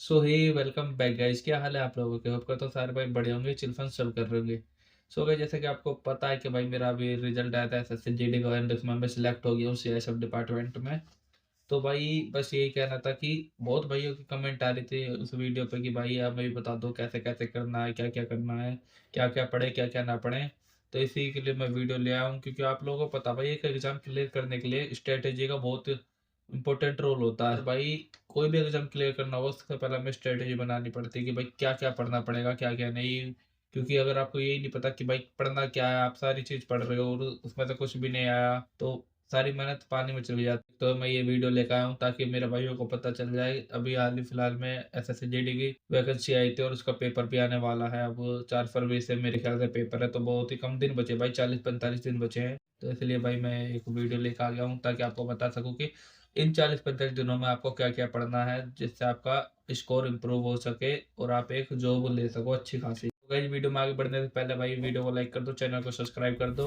सो हे welcome back guys. क्या हाल है आप लोगों के? होप करता हूँ सारे भाई बढ़िया होंगे, चिल फन सब कर रहे होंगे। सो गाइस, जैसे कि आपको पता है कि भाई मेरा अभी रिजल्ट आया था एसएससी जीडी का एंड उसमें मैं सिलेक्ट हो गया हूँ सीएसएफ डिपार्टमेंट में। तो भाई बस यही कहना था कि बहुत भाइयों की कमेंट आ रही थी उस वीडियो पे कि भाई आप हमें भी बता दो कैसे कैसे करना है, क्या क्या करना है, क्या क्या पढ़े क्या क्या ना पढ़े। तो इसी के लिए मैं वीडियो ले आया हूँ, क्योंकि आप लोगों को पता भाई एक एग्जाम क्लियर करने के लिए स्ट्रेटेजी का बहुत इंपॉर्टेंट रोल होता है भाई। कोई भी एग्जाम क्लियर करना हो उससे पहले हमें स्ट्रेटेजी बनानी पड़ती है कि भाई क्या क्या पढ़ना पड़ेगा क्या क्या नहीं। क्योंकि अगर आपको यही नहीं पता कि भाई पढ़ना क्या है, आप सारी चीज़ पढ़ रहे हो और उसमें से कुछ भी नहीं आया तो सारी मेहनत पानी में चली जाती। तो मैं ये वीडियो लेकर आया हूँ ताकि मेरे भाइयों को पता चल जाए। अभी हाल ही फिलहाल में एसएससी जीडी की वैकेंसी आई थी और उसका पेपर भी आने वाला है। अब 4 फरवरी से मेरे ख्याल से पेपर है, तो बहुत ही कम दिन बचे भाई, 40-45 दिन बचे हैं। तो इसलिए भाई मैं एक वीडियो लेकर आ गया हूँ ताकि आपको बता सकूँ कि इन 40-45 दिनों में आपको क्या क्या पढ़ना है जिससे आपका स्कोर इम्प्रूव हो सके और आप एक जॉब ले सको अच्छी खासी। तो गाइस, वीडियो में आगे बढ़ने से पहले भाई वीडियो को लाइक कर दो, चैनल को सब्सक्राइब कर दो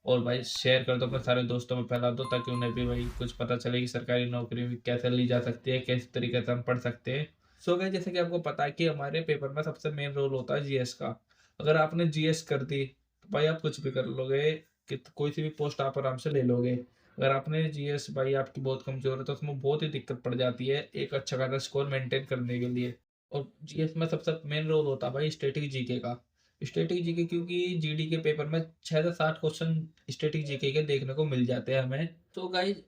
और भाई शेयर कर दो, अपने सारे दोस्तों में फैला दो ताकि उन्हें भी भाई कुछ पता चले कि सरकारी नौकरी भी कैसे ली जा सकती है, किस तरीके से हम पढ़ सकते हैं। सो गाइस, जैसे कि आपको पता है कि हमारे पेपर में सबसे मेन रोल होता है जीएस का। अगर आपने जीएस कर दी तो भाई आप कुछ भी कर लोगे, कि कोई सी भी पोस्ट आप आराम से ले लोगे। अगर आपने जीएस भाई आपकी बहुत कमजोर है तो उसमें बहुत ही दिक्कत पड़ जाती है एक अच्छा खासा स्कोर मेंटेन करने के लिए। और जीएस में सबसे मेन रोल होता है भाई स्टैटिक जीके का। स्टैटिक जीके क्योंकि जीडी के पेपर में 6 से 7 क्वेश्चन स्टैटिक जीके के देखने को मिल जाते हैं हमें। तो गाइज,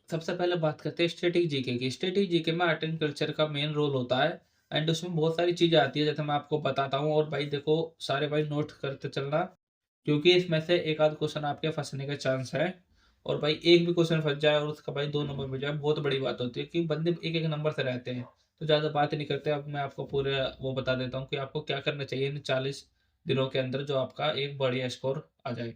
सबसे पहले बात करते हैं स्टैटिक जीके की। स्टैटिक जीके में आर्ट एंड कल्चर का मेन रोल होता है एंड उसमें बहुत सारी चीजें आती है जैसे मैं आपको बताता हूँ। और भाई देखो, सारे भाई नोट करते चलना, क्योंकि इसमें से एक आध क्वेश्चन आपके फंसने का चांस है। और भाई एक भी क्वेश्चन फंस जाए और उसका भाई 2 नंबर मिल जाए बहुत बड़ी बात होती है, कि बंदे एक एक नंबर से रहते हैं। तो ज़्यादा बात नहीं करते, अब मैं आपको पूरे वो बता देता हूँ कि आपको क्या करना चाहिए इन 40 दिनों के अंदर जो आपका एक बढ़िया स्कोर आ जाए।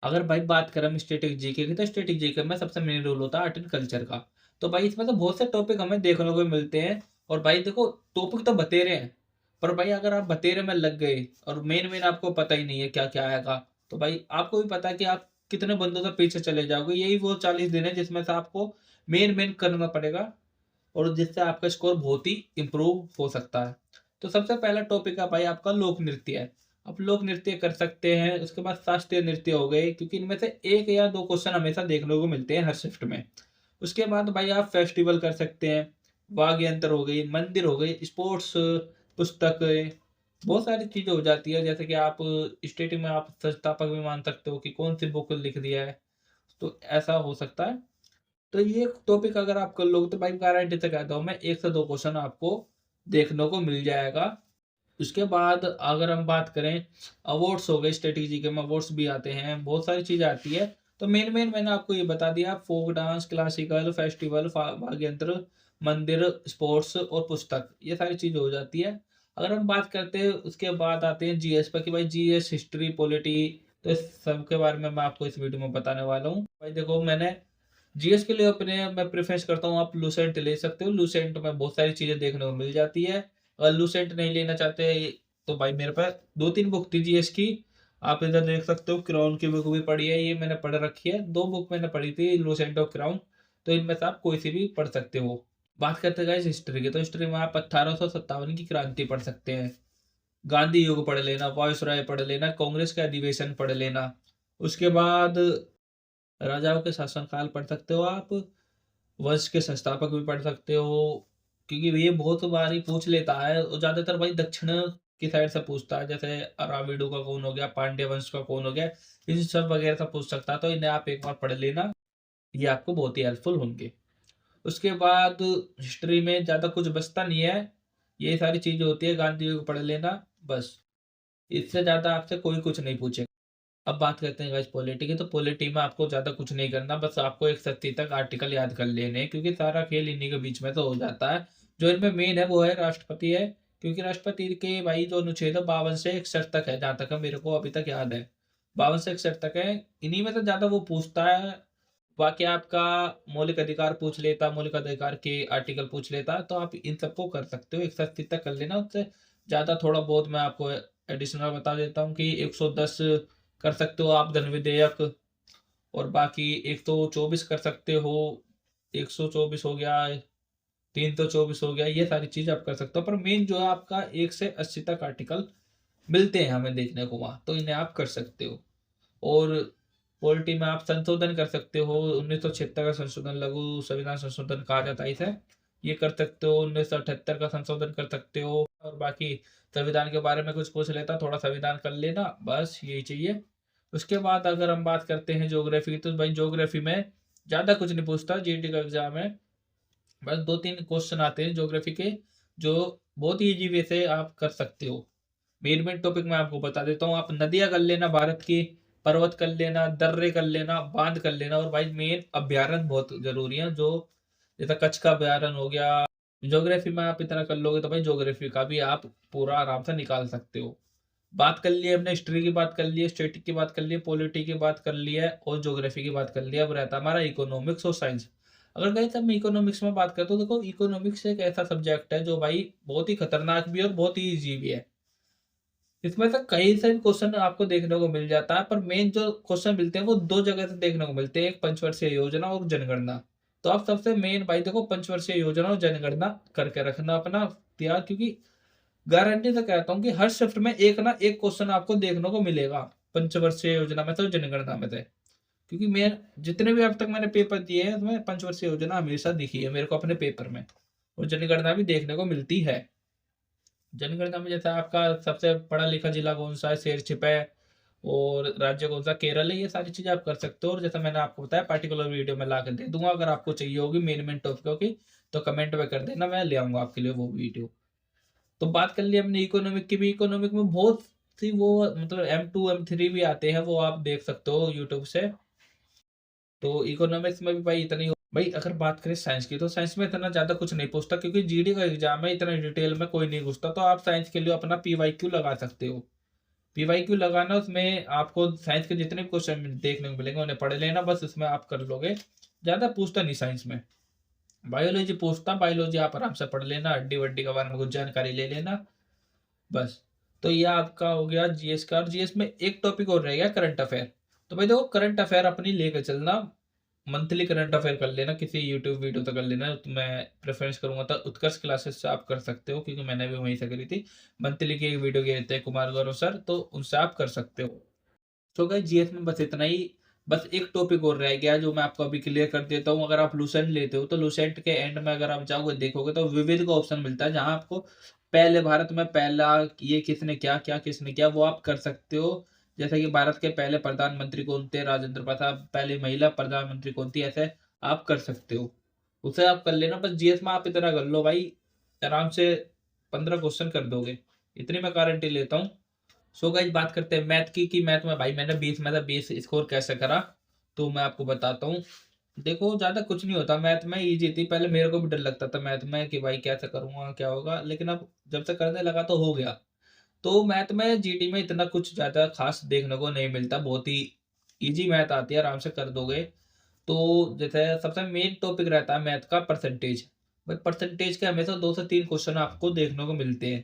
अगर भाई बात करें हम स्टैटिक जीके की, तो स्टैटिक जीके में सबसे मेन रोल होता है आर्ट एंड कल्चर का। तो भाई इसमें तो बहुत से टॉपिक हमें देखने को मिलते हैं। और भाई देखो, टॉपिक तो बतेरे हैं, पर भाई अगर आप बतेरे में लग गए और मेन मेन आपको पता ही नहीं है क्या क्या आएगा, तो भाई आपको भी पता है कि आप कितने बंदों से पीछे चले जाओगे। यही वो 40 दिन है जिसमें से आपको मेन मेन करना पड़ेगा और जिससे आपका स्कोर बहुत ही इम्प्रूव हो सकता है। तो सबसे पहला टॉपिक है भाई आपका लोक नृत्य है। आप लोक नृत्य कर सकते हैं, उसके बाद शास्त्रीय नृत्य हो गए, क्योंकि इनमें से एक या दो क्वेश्चन हमेशा देखने को मिलते हैं हर शिफ्ट में। उसके बाद भाई आप फेस्टिवल कर सकते हैं, वाद्य यंत्र हो गई, मंदिर हो गई, स्पोर्ट्स, पुस्तक, बहुत सारी चीजें हो जाती है। जैसे कि आप स्टेट में आप संस्थापक भी मान सकते हो कि कौन सी बुक लिख दिया है, तो ऐसा हो सकता है। तो ये टॉपिक अगर आप कर लोगे तो भाई गारंटी से कहता हूँ मैं, 1 से 2 क्वेश्चन आपको देखने को मिल जाएगा। उसके बाद अगर हम बात करें, अवार्ड्स हो गए, स्ट्रेटेजी के में अवार्ड्स भी आते हैं, बहुत सारी चीज़ें आती है। तो मेन मेन मैंने आपको ये बता दिया, फोक डांस, क्लासिकल, फेस्टिवल, वाद्य यंत्र, मंदिर, स्पोर्ट्स और पुस्तक, ये सारी चीज़ें हो जाती है। अगर हम बात करते हैं उसके बाद आते हैं जीएस पर, कि भाई जीएस, हिस्ट्री, पॉलिटी, तो इस सब के बारे में मैं आपको इस वीडियो में बताने वाला हूँ। भाई देखो, मैंने जीएस के लिए अपने मैं प्रेफ़रेंस करता हूँ, आप लूसेंट ले सकते हो। लूसेंट में बहुत सारी चीज़ें देखने को मिल जाती है। अगर लूसेंट नहीं लेना चाहते तो भाई मेरे पास 2-3 बुक थी जीएस की, आप इधर देख सकते हो। क्राउन की बुक भी पढ़ी है, ये मैंने पढ़ रखी है। 2 बुक मैंने पढ़ी थी, लूसेंट और क्राउन, तो इनमें से आप कोई सी भी पढ़ सकते हो। बात करते हैं गाइस हिस्ट्री की, तो हिस्ट्री में आप 1857 की क्रांति पढ़ सकते हैं, गांधी युग पढ़ लेना, वायसराय पढ़ लेना, कांग्रेस का अधिवेशन पढ़ लेना। उसके बाद राजाओं के शासनकाल पढ़ सकते हो आप, वंश के संस्थापक भी पढ़ सकते हो, क्योंकि ये बहुत बार ही पूछ लेता है और ज़्यादातर भाई दक्षिण की साइड से पूछता है। जैसे अराविडू का कौन हो गया, पांड्य वंश का कौन हो गया, इन सब वगैरह से पूछ सकता है। तो इन्हें आप एक बार पढ़ लेना, ये आपको बहुत ही हेल्पफुल होंगे। उसके बाद हिस्ट्री में ज़्यादा कुछ बचता नहीं है, ये सारी चीज़ें होती है, गांधी जी को पढ़ लेना बस, इससे ज़्यादा आपसे कोई कुछ नहीं पूछेगा। अब बात करते हैं गाइस पॉलिटी की, तो पॉलिटी में आपको ज़्यादा कुछ नहीं करना, बस आपको 1 से 30 तक आर्टिकल याद कर लेने हैं, क्योंकि सारा खेल इन्हीं के बीच में तो हो जाता है। जो इनमें मेन है वो है राष्ट्रपति है, क्योंकि राष्ट्रपति के भाई जो अनुच्छेद है 52 से 61 तक है, जहाँ तक है मेरे को अभी तक याद है। 52 से 61 तक है, इन्हीं में से ज़्यादा वो पूछता है। बाकी आपका मौलिक अधिकार पूछ लेता, मौलिक अधिकार के आर्टिकल पूछ लेता, तो आप इन सबको कर सकते हो, 1 से 30 तक कर लेना। उससे ज़्यादा थोड़ा बहुत मैं आपको एडिशनल बता देता हूँ कि 110 कर सकते हो आप धन विधेयक, और बाकी 124 कर सकते हो, 124 हो गया, 3 तो 24 हो गया, ये सारी चीज़ आप कर सकते हो। पर मेन जो है आपका 1 से 80 तक आर्टिकल मिलते हैं हमें देखने को वहाँ, तो इन्हें आप कर सकते हो। और पॉलिटी में आप संशोधन कर सकते हो, 1976 का संशोधन, लघु संविधान संशोधन कहा जाता है इसे। ये कर सकते हो, 1978 का संशोधन कर सकते हो, और बाकी संविधान के बारे में कुछ पूछ लेता, थोड़ा संविधान कर लेना, बस यही चाहिए। उसके बाद अगर हम बात करते हैं ज्योग्राफी की, तो भाई ज्योग्राफी में ज़्यादा कुछ नहीं पूछता, जीडी का एग्ज़ाम है। बस 2-3 क्वेश्चन आते हैं ज्योग्राफी के, जो बहुत ही ईज़ी वे से आप कर सकते हो। मेन टॉपिक मैं आपको बता देता हूँ, आप नदियाँ कर लेना भारत की, पर्वत कर लेना, दर्रे कर लेना, बाँध कर लेना, और भाई मेन अभ्यारण्य बहुत ज़रूरी है, जो जैसे कच्छ का अभ्यारण्य हो गया। ज्योग्राफी में आप इतना कर लोगे तो भाई ज्योग्राफी का भी आप पूरा आराम से निकाल सकते हो। बात कर ली है हमने, हिस्ट्री की बात कर ली है, स्टैटिक की बात कर ली है, पॉलिटी की बात कर ली है, और ज्योग्राफी की बात कर ली है। अब रहता है हमारा इकोनॉमिक्स और साइंस। अगर गाइस हम इकोनॉमिक्स में बात करें, तो देखो इकोनॉमिक्स एक ऐसा सब्जेक्ट है जो भाई बहुत ही खतरनाक भी है और बहुत ही ईज़ी भी है। इसमें से कई सारे क्वेश्चन आपको देखने को मिल जाता है, पर मेन जो क्वेश्चन मिलते हैं वो 2 जगह से देखने को मिलते हैं, एक पंचवर्षीय योजना और जनगणना। तो आप सबसे मेन भाई देखो, पंचवर्षीय योजना और जनगणना करके रखना अपना तैयार, क्योंकि गारंटी से कहता हूँ कि हर शिफ्ट में एक ना एक क्वेश्चन आपको देखने को मिलेगा, पंचवर्षीय योजना में से और जनगणना में से। क्योंकि मैं जितने भी अब तक मैंने पेपर दिए हैं, उसमें पंचवर्षीय योजना हमेशा दिखी है मेरे को अपने पेपर में, और जनगणना भी देखने को मिलती है। जनगणना में जैसे आपका सबसे पढ़ा लिखा जिला कौन सा है, शेरशिप है, और राज्य कौन सा, केरल है, ये सारी चीजें आप कर सकते हो। और जैसे मैंने आपको बताया, पार्टिकुलर वीडियो में ला कर दे दूंगा, अगर आपको चाहिए होगी मेन टॉपिकों की, तो कमेंट में कर देना, मैं ले आऊंगा आपके लिए वो वीडियो। तो बात कर ली हमने इकोनॉमिक की भी। इकोनॉमिक में बहुत सी वो मतलब M2 M3 भी आते हैं, वो आप देख सकते हो यूट्यूब से। तो इकोनॉमिक्स में भी भाई इतनी भाई अगर बात करें साइंस की, तो साइंस में इतना ज़्यादा कुछ नहीं पूछता, क्योंकि जीडी का एग्जाम है, इतना डिटेल में कोई नहीं पूछता। तो आप साइंस के लिए अपना PYQ लगा सकते हो। PYQ लगाना, उसमें आपको साइंस के जितने भी क्वेश्चन देखने को मिलेंगे उन्हें पढ़ लेना, बस इसमें आप कर लोगे। ज़्यादा पूछता नहीं साइंस में। बायोलॉजी पूछता, बायोलॉजी आप आराम से पढ़ लेना, हड्डी वड्डी के बारे में कुछ जानकारी ले लेना, बस। तो ये आपका हो गया जीएस का। और जीएस में एक टॉपिक और रह गया, करंट अफेयर। तो भाई देखो, करंट अफेयर अपनी लेकर चलना, मंथली करंट अफेयर कर लेना, किसी यूट्यूब वीडियो से कर लेना। तो मैं प्रेफरेंस करूंगा तो उत्कर्ष क्लासेस से आप कर सकते हो, क्योंकि मैंने भी वहीं से करी थी। मंथली की एक वीडियो गए थे कुमार गौरव सर, तो उनसे आप कर सकते हो। तो गाइस जीएस में बस इतना ही। बस एक टॉपिक और रह गया, जो मैं आपको अभी क्लियर कर देता हूँ। अगर आप लुसेंट लेते हो, तो लुसेंट के एंड में अगर आप जाओगे देखोगे, तो विविध का ऑप्शन मिलता है, जहाँ आपको पहले भारत में पहला ये किसने किया, क्या किसने किया, वो आप कर सकते हो। जैसे कि भारत के पहले प्रधानमंत्री कौन थे, राजेंद्र प्रसाद। पहली महिला प्रधानमंत्री कौन थी, ऐसे आप कर सकते हो। उसे आप कर लेना। बस जीएस में आप इतना कर लो भाई, आराम से 15 क्वेश्चन कर दोगे, इतनी मैं गारंटी लेता हूँ। सो गाइस बात करते हैं मैथ की, कि मैथ में भाई मैंने 20 में से 20 स्कोर कैसे करा। तो मैं आपको बताता हूँ। देखो ज़्यादा कुछ नहीं होता मैथ में, ईज़ी थी। पहले मेरे को भी डर लगता था मैथ में, कि भाई कैसे करूँगा, क्या होगा, लेकिन अब जब से करने लगा तो हो गया। तो मैथ में जीडी में इतना कुछ ज़्यादा ख़ास देखने को नहीं मिलता, बहुत ही ईज़ी मैथ आती है, आराम से कर दोगे। तो जैसे सबसे मेन टॉपिक रहता है मैथ का, परसेंटेज। भाई परसेंटेज के हमेशा 2 से 3 क्वेश्चन आपको देखने को मिलते हैं।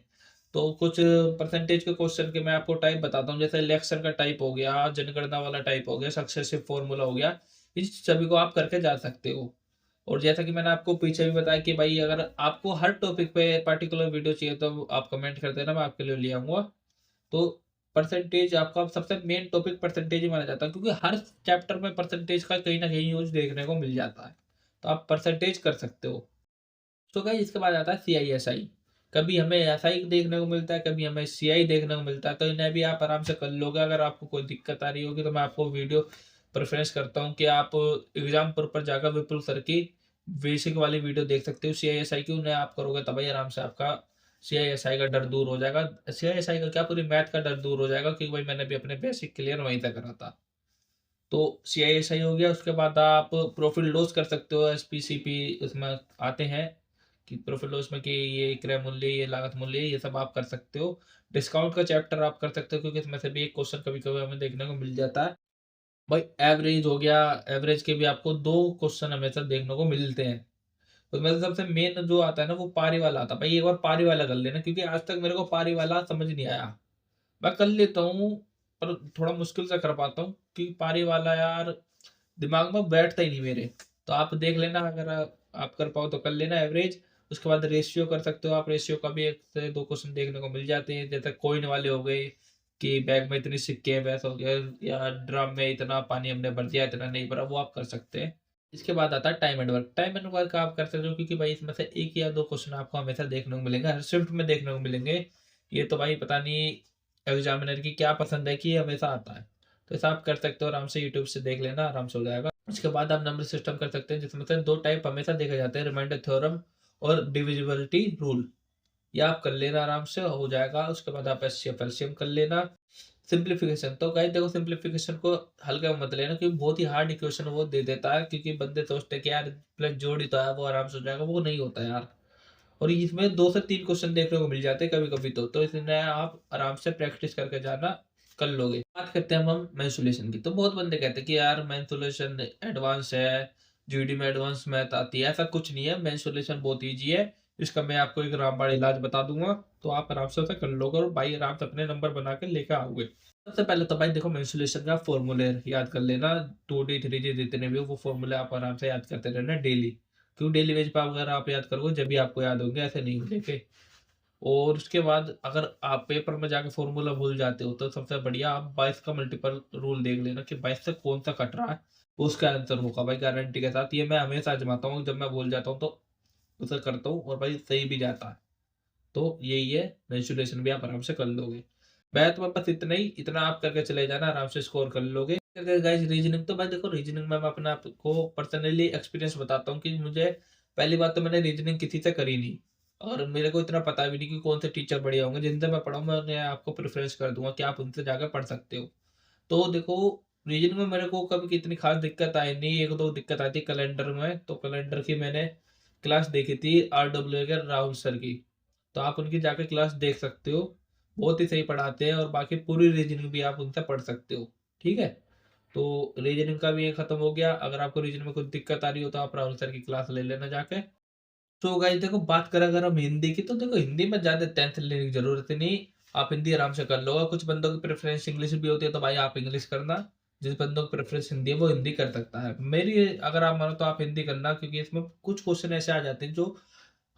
तो कुछ परसेंटेज के क्वेश्चन के मैं आपको टाइप बताता हूँ। जैसे इलेक्शन का टाइप हो गया, जनगणना वाला टाइप हो गया, सक्सेसिव फॉर्मूला हो गया, इस सभी को आप करके जा सकते हो। और जैसा कि मैंने आपको पीछे भी बताया, कि भाई अगर आपको हर टॉपिक पे पार्टिकुलर वीडियो चाहिए, तो आप कमेंट कर देना, मैं आपके लिए ले आऊँगा। तो परसेंटेज आपका सबसे मेन टॉपिक परसेंटेज ही माना जाता है, क्योंकि हर चैप्टर में परसेंटेज का कहीं न कहीं यूज़ देखने को मिल जाता है। तो आप परसेंटेज कर सकते हो। तो गाइस इसके बाद आता है CISI। कभी हमें एसआई देखने को मिलता है, कभी हमें सीआई देखने को मिलता है, तो इन्हें भी आप आराम से कर लोगे। अगर आपको कोई दिक्कत आ रही होगी, तो मैं आपको वीडियो प्रेफ़रेंस करता हूँ कि आप एग्ज़ाम पर जाकर विपुल सर की बेसिक वाली वीडियो देख सकते हो सीआईएसआई की। उन्हें आप करोगे तब ही आराम से आपका सीआईएसआई का डर दूर हो जाएगा। सीआईएसआई का क्या, पूरी मैथ का डर दूर हो जाएगा, क्योंकि भाई मैंने भी अपने बेसिक क्लियर वहीं से करा था। तो सीआईएसआई हो गया। उसके बाद आप प्रॉफिट लॉस कर सकते हो, एसपीसीपी उसमें आते हैं, कि प्रॉफिट लॉस में कि ये क्रय मूल्य, ये लागत मूल्य, ये सब आप कर सकते हो। डिस्काउंट का चैप्टर आप कर सकते हो, क्योंकि इसमें से भी एक क्वेश्चन कभी-कभी हमें देखने को मिल जाता है। भाई एवरेज हो गया, एवरेज के भी आपको 2 क्वेश्चन हमेशा देखने को मिलते हैं। उसमें से सबसे मेन जो आता है ना, वो पारी वाला आता है। भाई एक बार पारी वाला कर लेना, क्योंकि आज तक मेरे को पारी वाला समझ नहीं आया। मैं कर लेता हूँ, पर थोड़ा मुश्किल से कर पाता हूँ, क्योंकि पारी वाला यार दिमाग में बैठता ही नहीं मेरे। तो आप देख लेना, अगर आप कर पाओ तो कर लेना एवरेज। उसके बाद रेशियो कर सकते हो आप, रेशियो का भी 1 से 2 क्वेश्चन देखने को मिल जाते हैं, जैसे कॉइन वाले हो गए कि बैग में इतनी सिक्के हैं वैसा हो गया, या ड्रम में इतना पानी हमने भर दिया इतना नहीं भरा, वो आप कर सकते हैं। इसके बाद आता है time and work. Time and work आप कर सकते हो क्योंकि भाई इसमें से 1 या 2 क्वेश्चन आपको हमेशा देखने को मिलेंगे, हर शिफ्ट में देखने को मिलेंगे। ये तो भाई पता नहीं एग्जामिनर की क्या पसंद है कि ये हमेशा आता है। तो ऐसा आप कर सकते हो, आराम से यूट्यूब से देख लेना, आराम से हो जाएगा। उसके बाद आप नंबर सिस्टम कर सकते हैं जिसमें से 2 टाइप हमेशा देखे जाते हैं, रिमाइंडर थ्योरम और डिविजिबिलिटी रूल। ये आप कर लेना, आराम से हो जाएगा। उसके बाद आप एचसीएफ एलसीएम कर लेना। सिंप्लीफिकेशन, तो गाइस देखो सिंप्लीफिकेशन को हल्का मत लेना क्योंकि बहुत ही हार्ड इक्वेशन वो दे देता है, क्योंकि बंदे सोचते हैं कि यार प्लस जोड़ ही तो है वो आराम से हो जाएगा, वो नहीं होता यार। और इसमें 2 से 3 क्वेश्चन देखने को मिल जाते हैं कभी-कभी तो इसलिए आप आराम से प्रैक्टिस करके जाना, कर लोगे। बात करते हैं हम मेंसुरेशन की, तो बहुत बंदे कहते हैं कि यार मेंसुरेशन एडवांस है, जीडी में एडवांस मैथ आती है, ऐसा कुछ नहीं है। मेंसुरेशन बहुत ईजी है, इसका मैं आपको एक रामबाण इलाज बता दूंगा, तो आप आराम से उसे कर लोगे और भाई आराम से अपने नंबर बना के लेकर आओगे। सबसे पहले तो भाई देखो मेंसुरेशन का फॉर्मूले याद कर लेना, 2D 3D जितने भी हो वो फॉर्मूले आप आराम से याद करते रहना डेली, क्यों डेली बेस पर अगर आप याद करोगे जब भी आपको याद होंगे, ऐसे नहीं होंगे। और उसके बाद अगर आप पेपर में जाके फॉर्मूला भूल जाते हो तो सबसे बढ़िया आप 22 का मल्टीपल रूल देख लेना कि 22 से कौन सा कट रहा है, उसका आंसर होगा भाई गारंटी के साथ। ये मैं हमेशा आजमाता हूँ, जब मैं भूल जाता हूँ तो उसे करता हूँ और भाई सही भी जाता है। तो यही है, मेंसुरेशन भी आप आराम से कर लोगे। मैथ में बस इतना ही, इतना आप करके चले जाना, आराम से स्कोर कर लोगे। अगर गाइस रीजनिंग, तो भाई देखो रीजनिंग में मैं अपना आपको पर्सनली एक्सपीरियंस बताता हूँ कि मुझे पहली बात तो मैंने रीजनिंग किसी से करी नहीं और मेरे को इतना पता भी नहीं कि कौन से टीचर बढ़िया होंगे। जिनसे मैं पढ़ा हूँ मैं उन्हें आपको प्रेफरेंस कर दूंगा कि आप उनसे जाकर पढ़ सकते हो। तो देखो रीजनिंग में मेरे को कभी इतनी खास दिक्कत आई नहीं, 1-2 दिक्कत आई थी कैलेंडर में, तो कैलेंडर की मैंने क्लास देखी थी RWA के राहुल सर की, तो आप उनकी जाके क्लास देख सकते हो, बहुत ही सही पढ़ाते हैं और बाकी पूरी रीजनिंग भी आप उनसे पढ़ सकते हो। ठीक है, तो रीजनिंग का भी ये खत्म हो गया। अगर आपको रीजनिंग में कुछ दिक्कत आ रही हो तो आप राहुल सर की क्लास ले लेना जाके। तो गाइस देखो बात करें अगर हम हिंदी की, तो देखो हिंदी में ज़्यादा टेंशन लेने की ज़रूरत नहीं, आप हिंदी आराम से कर लोगे। कुछ बंदों की प्रेफ़रेंस इंग्लिश भी होती है तो भाई आप इंग्लिश करना, जिस बंदों की प्रेफ़रेंस हिंदी है वो हिंदी कर सकता है। मेरी अगर आप मानो तो आप हिंदी करना, क्योंकि इसमें कुछ क्वेश्चन ऐसे आ जाते हैं जो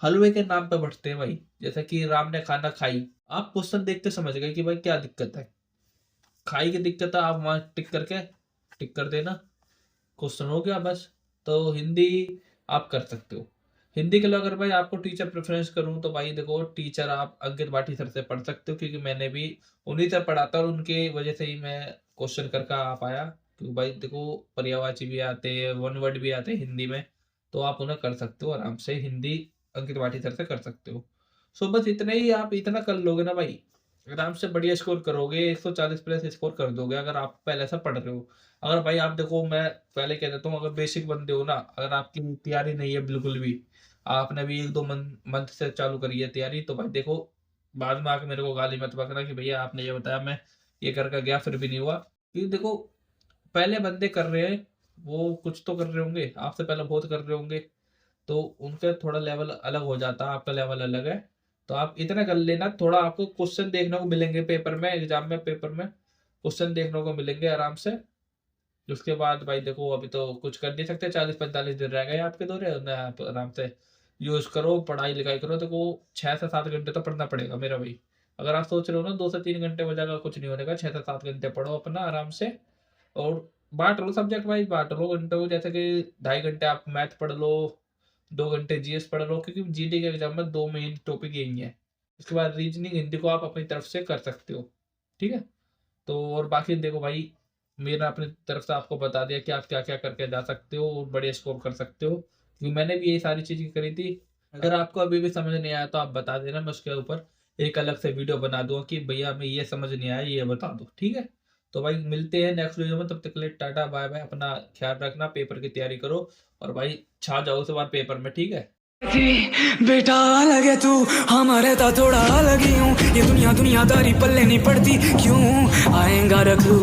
हलवे के नाम पे बढ़ते हैं भाई, जैसे कि राम ने खाना खाई, आप क्वेश्चन देखते समझ गए कि भाई क्या दिक्कत है, खाई की दिक्कत है, आप वहाँ टिक कर देना, क्वेश्चन हो गया बस। तो हिंदी आप कर सकते हो। हिंदी के लिए अगर भाई आपको टीचर प्रेफ़रेंस करूँ तो भाई देखो टीचर आप अंकित भाटी सर से पढ़ सकते हो, क्योंकि मैंने भी उन्हीं से पढ़ा था और उनकी वजह से ही मैं क्वेश्चन कर आ पाया। क्योंकि भाई देखो पर्यायवाची भी आते हैं, वन वर्ड भी आते हैं हिंदी में, तो आप उन्हें कर सकते हो आराम से, हिंदी अंकित भाटी सर से कर सकते हो। सो बस इतना ही, आप इतना कर लोगे ना भाई, आराम से बढ़िया स्कोर करोगे, 140 प्लस स्कोर कर दोगे अगर आप पहले से पढ़ रहे हो। अगर भाई आप देखो मैं पहले कह देता हूँ, अगर बेसिक बंदे हो ना, अगर आपकी तैयारी नहीं है बिल्कुल भी, आपने भी 1-2 मंथ से चालू करी है तैयारी, तो भाई देखो बाद में आके मेरे को गाली मत बकना कि भैया आपने ये बताया मैं ये करके गया फिर भी नहीं हुआ। क्योंकि देखो पहले बंदे कर रहे हैं, वो कुछ तो कर रहे होंगे, आपसे पहले बहुत कर रहे होंगे, तो उनका थोड़ा लेवल अलग हो जाता है, आपका लेवल अलग है। तो आप इतना कर लेना, थोड़ा आपको क्वेश्चन देखने को मिलेंगे पेपर में, एग्जाम में पेपर में क्वेश्चन देखने को मिलेंगे आराम से। उसके बाद भाई देखो अभी तो कुछ कर नहीं सकते, 40-45 दिन रह गए आपके दौरे, उन्हें आप आराम से यूज़ करो, पढ़ाई लिखाई करो। देखो 6 से 7 घंटे तो पढ़ना पड़ेगा मेरा भाई। अगर आप सोच रहे हो ना 2 से 3 घंटे हो जाएगा, कुछ नहीं होने का, 6 से 7 घंटे पढ़ो अपना आराम से। और बाँट लो सब्जेक्ट वाइज़, बाँट लो घंटों को, जैसे कि 2.5 घंटे आप मैथ पढ़ लो, 2 घंटे जीएस पढ़ लो, क्योंकि जीडी के एग्जाम में 2 मेन टॉपिक यही है। उसके बाद रीजनिंग हिंदी को आप अपनी तरफ से कर सकते हो। ठीक है? तो और बाकी देखो भाई, मैंने अपनी तरफ से आपको बता दिया कि आप क्या-क्या करके जा सकते हो और बढ़िया स्कोर कर सकते हो। क्योंकि मैंने भी यही सारी चीज़ें करी थी। अगर आपको अभी भी समझ नहीं आया तो आप बता देना, मैं उसके ऊपर एक अलग से वीडियो बना दूँगा कि भैया हमें ये समझ नहीं आया, ये बता दो। ठीक है? तो भाई मिलते हैं नेक्स्ट वीडियो में, तब तक के लिए टाटा बाय बाय। अपना ख्याल रखना, पेपर की तैयारी करो और भाई छा जाओ इस बार पेपर में। ठीक है? बेटा अलग है तू, हमारे था थोड़ा अलग ही हूँ, ये दुनियादारी पल्ले नहीं पड़ती क्यों, आएगा रखू